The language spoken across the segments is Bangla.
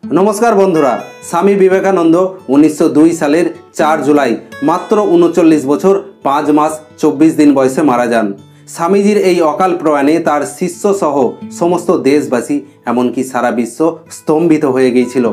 नमस्कार बंधुरा स्वामी विवेकानंद 1902 सालेर 4 जुलाई मात्र 39 बछर 5 मास 24 दिन बयसे मारा जान। स्वामीजीर এই অকাল প্রয়াণে তার শিষ্য সহ সমস্ত দেশবাসী এমনকি সারা বিশ্ব স্তম্ভিত হয়ে গিয়েছিল।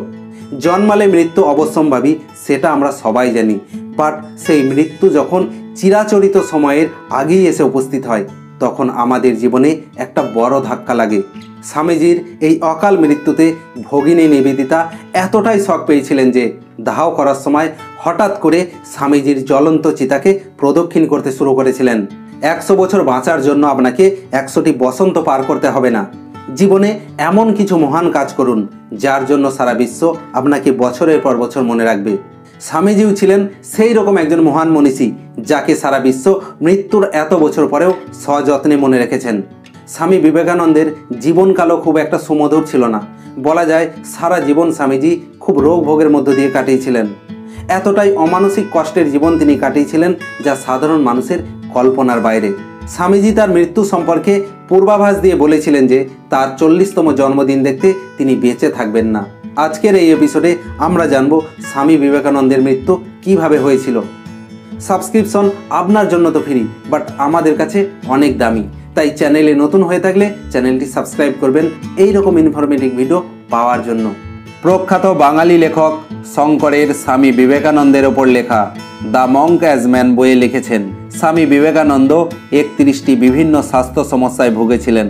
জন্মালে মৃত্যু অবশ্যম্ভাবী সেটা আমরা সবাই জানি, বাট সেই মৃত্যু যখন চিরাচরিত সময়ের আগেই এসে উপস্থিত হয় তখন আমাদের জীবনে একটা বড় ধাক্কা লাগে। স্বামীজির এই অকাল মৃত্যুতে ভগিনী নিবেদিতা এতটাই শক পেয়েছিলেন যে দাহ করার সময় হঠাৎ করে স্বামীজির জ্বলন্ত চিতাকে প্রদক্ষিণ করতে শুরু করেছিলেন। 100 বছর বাঁচার জন্য আপনাকে 100টি বসন্ত পার করতে হবে না, জীবনে এমন কিছু মহান কাজ করুন যার জন্য সারা বিশ্ব আপনাকে বছরের পর বছর মনে রাখবে। স্বামীজিও ছিলেন সেই রকম একজন মহান মনীষী যাকে সারা বিশ্ব মৃত্যুর এত বছর পরেও সযত্নে মনে রেখেছেন। স্বামী বিবেকানন্দের জীবনকালও খুব একটা সুমধুর ছিল না, বলা যায় সারা জীবন স্বামীজি খুব রোগ ভোগের মধ্য দিয়ে কাটিয়েছিলেন। এতটাই অমানসিক কষ্টের জীবন তিনি কাটিয়েছিলেন যা সাধারণ মানুষের কল্পনার বাইরে। স্বামীজি তার মৃত্যু সম্পর্কে পূর্বাভাস দিয়ে বলেছিলেন যে তার 40তম জন্মদিন দেখতে তিনি বেঁচে থাকবেন না। আজকের এই এপিসোডে আমরা জানব স্বামী বিবেকানন্দের মৃত্যু কিভাবে হয়েছিল। সাবস্ক্রিপশন আপনার জন্য তো ফ্রি, বাট আমাদের কাছে অনেক দামি, তাই চ্যানেলে নতুন হয়ে থাকলে চ্যানেলটি সাবস্ক্রাইব করবেন এই রকম ইনফরমেটিভ ভিডিও পাওয়ার জন্য। প্রখ্যাত বাঙালি লেখক শঙ্করের স্বামী বিবেকানন্দের ওপর লেখা দ্য মঙ্ক অ্যাজ ম্যান বইয়ে লিখেছেন, স্বামী বিবেকানন্দ 31টি বিভিন্ন স্বাস্থ্য সমস্যায় ভুগেছিলেন।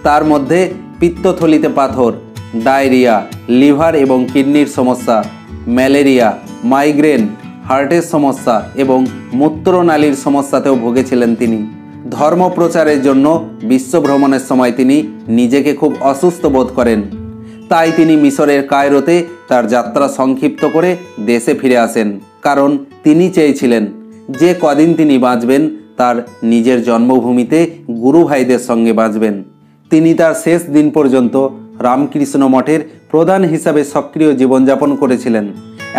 তার মধ্যে পিত্তথলিতে পাথর, ডায়রিয়া, লিভার এবং কিডনির সমস্যা, ম্যালেরিয়া, মাইগ্রেন, হার্টের সমস্যা এবং মূত্রনালীর সমস্যাতেও ভুগেছিলেন তিনি। ধর্ম প্রচারের জন্য বিশ্ব ভ্রমণের সময় তিনি নিজেকে খুব অসুস্থ বোধ করেন, তাই তিনি মিশরের কায়রোতে তার যাত্রা সংক্ষিপ্ত করে দেশে ফিরে আসেন, কারণ তিনি চেয়েছিলেন যে কদিন তিনি বাঁচবেন তার নিজের জন্মভূমিতে গুরু ভাইদের সঙ্গে বাঁচবেন। তিনি তার শেষ দিন পর্যন্ত রামকৃষ্ণ মঠের প্রধান হিসাবে সক্রিয় জীবনযাপন করেছিলেন।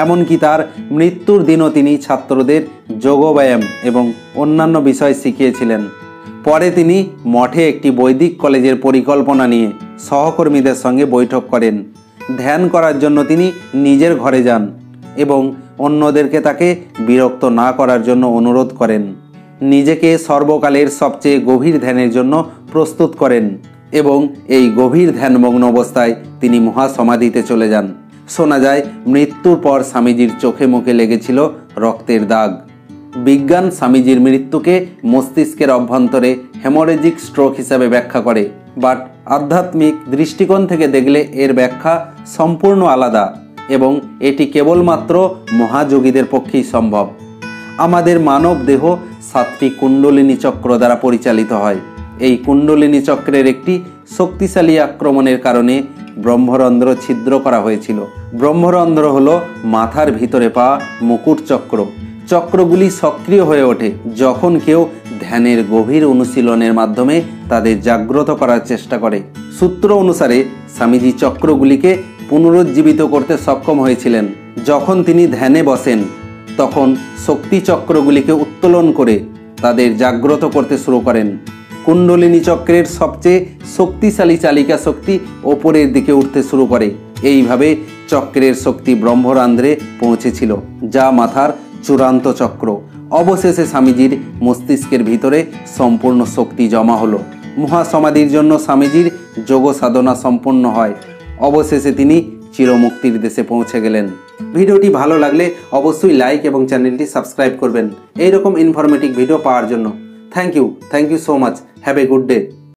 এমনকি তার মৃত্যুর দিনও তিনি ছাত্রদের যোগব্যায়াম এবং অন্যান্য বিষয় শিখিয়েছিলেন। পরে তিনি মঠে একটি বৈদিক কলেজের পরিকল্পনা নিয়ে সহকর্মীদের সঙ্গে বৈঠক করেন। ধ্যান করার জন্য তিনি নিজের ঘরে যান এবং অন্যদেরকে তাকে বিরক্ত না করার জন্য অনুরোধ করেন। নিজেকে সর্বকালের সবচেয়ে গভীর ধ্যানের জন্য প্রস্তুত করেন এবং এই গভীর ধ্যানমগ্ন অবস্থায় তিনি মহাসমাধিতে চলে যান। শোনা যায় মৃত্যুর পর স্বামীজির চোখে মুখে লেগেছিল রক্তের দাগ। বিজ্ঞান স্বামীজির মৃত্যুকে মস্তিষ্কের অভ্যন্তরে হেমোরেজিক স্ট্রোক হিসাবে ব্যাখ্যা করে, বাট আধ্যাত্মিক দৃষ্টিকোণ থেকে দেখলে এর ব্যাখ্যা সম্পূর্ণ আলাদা এবং এটি কেবলমাত্র মহাযোগীদের পক্ষেই সম্ভব। আমাদের মানব দেহ 7টি কুণ্ডলিনী চক্র দ্বারা পরিচালিত হয়। এই কুণ্ডলিনী চক্রের একটি শক্তিশালী আক্রমণের কারণে ব্রহ্মরন্ধ্র ছিদ্র করা হয়েছিল। ব্রহ্মরন্ধ্র হলো মাথার ভিতরে পাওয়া মুকুট চক্র। চক্রগুলি সক্রিয় হয়ে ওঠে যখন কেউ ধ্যানের গভীর অনুশীলনের মাধ্যমে তাদের জাগ্রত করার চেষ্টা করে। সূত্র অনুসারে স্বামীজি চক্রগুলিকে পুনরুজ্জীবিত করতে সক্ষম হয়েছিলেন। যখন তিনি ধ্যানে বসেন তখন শক্তি চক্রগুলিকে উত্তোলন করে তাদের জাগ্রত করতে শুরু করেন। কুণ্ডলিনী চক্রের সবচেয়ে শক্তিশালী চালিকা শক্তি ওপরের দিকে উঠতে শুরু করে। এইভাবে চক্রের শক্তি ব্রহ্মরন্ধ্রে পৌঁছেছিল, যা মাথার চূড়ান্ত চক্র। অবশেষে স্বামীজির মস্তিষ্কের ভিতরে সম্পূর্ণ শক্তি জমা হলো। মহাসমাধির জন্য স্বামীজির যোগ সাধনা সম্পন্ন হয়। অবশেষে তিনি চিরমুক্তির দেশে পৌঁছে গেলেন। ভিডিওটি ভালো লাগলে অবশ্যই লাইক এবং চ্যানেলটি সাবস্ক্রাইব করবেন এইরকম ইনফরমেটিভ ভিডিও পাওয়ার জন্য। Thank you so much. Have a good day.